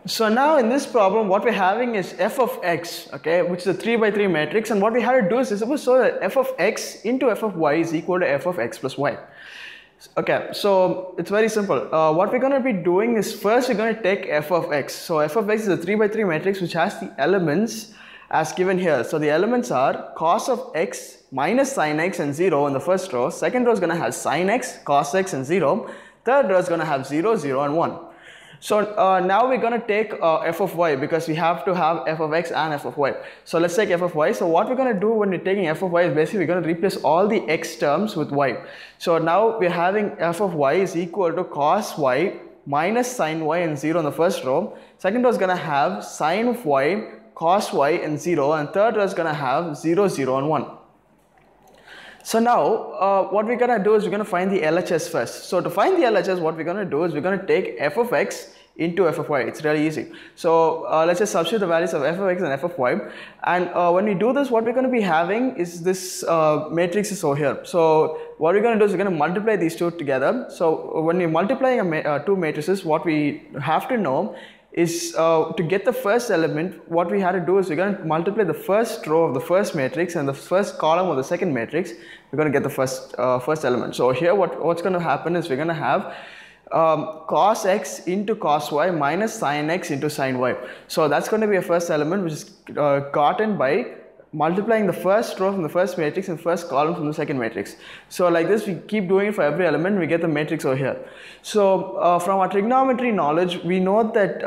So now in this problem, what we're having is f of x, okay, which is a 3 by 3 matrix, and what we have to do is suppose so that f of x into f of y is equal to f of x plus y. Okay, so it's very simple. What we're going to be doing is first we're going to take f of x. So f of x is a 3 by 3 matrix which has the elements as given here. So the elements are cos of x minus sin x and 0 in the first row. Second row is going to have sin x, cos x and 0. Third row is going to have 0, 0 and 1. So now we're going to take f of y because we have to have f of x and f of y. So let's take f of y. So what we're going to do when we're taking f of y is basically we're going to replace all the x terms with y. So now we're having f of y is equal to cos y minus sin y and 0 in the first row. Second row is going to have sin of y, cos y and 0, and third row is going to have 0, 0 and 1. So now what we're going to do is we're going to find the LHS first. So to find the LHS, what we're going to do is we're going to take f of x into f of y. It's really easy. So let's just substitute the values of f of x and f of y. And when we do this, what we're going to be having is this matrix is over here. So what we're going to do is we're going to multiply these two together. So when we're multiplying two matrices, what we have to know is to get the first element, what we had to do is we're going to multiply the first row of the first matrix and the first column of the second matrix. We're going to get the first element. So here what's going to happen is we're going to have cos x into cos y minus sin x into sin y. So that's going to be a first element which is gotten by multiplying the first row from the first matrix and first column from the second matrix. So like this we keep doing it for every element, we get the matrix over here. So from our trigonometry knowledge, we know that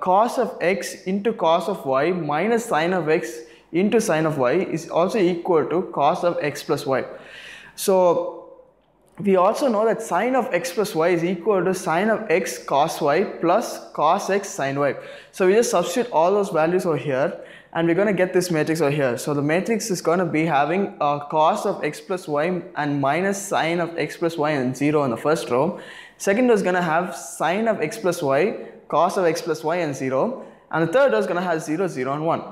cos of x into cos of y minus sin of x into sin of y is also equal to cos of x plus y. So we also know that sin of x plus y is equal to sin of x cos y plus cos x sin y. So we just substitute all those values over here and we're going to get this matrix over here. So the matrix is going to be having cos of x plus y and minus sin of x plus y and 0 in the first row. Second row is going to have sin of x plus y, cos of x plus y and 0. And the third row is going to have 0, 0 and 1.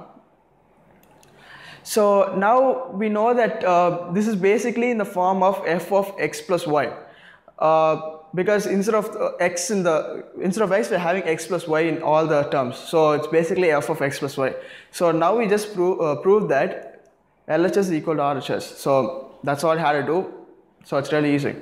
So now we know that this is basically in the form of f of x plus y. Because instead of x we're having x plus y in all the terms. So it's basically f of x plus y. So now we just prove that LHS is equal to RHS. So that's all I had to do. So it's really easy.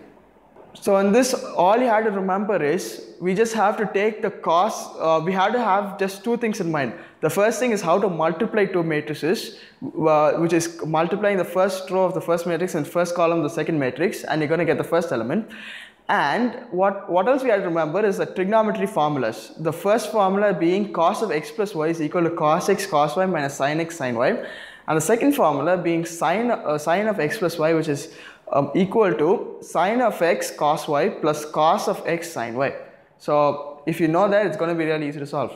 So in this, all you have to remember is we just have to take the cos. We have to have just two things in mind. The first thing is how to multiply two matrices, which is multiplying the first row of the first matrix and first column of the second matrix, and you're going to get the first element. And what else we have to remember is the trigonometry formulas. The first formula being cos of x plus y is equal to cos x cos y minus sin x sin y. And the second formula being sin of x plus y, which is equal to sin of x cos y plus cos of x sin y. So if you know that, it's going to be really easy to solve.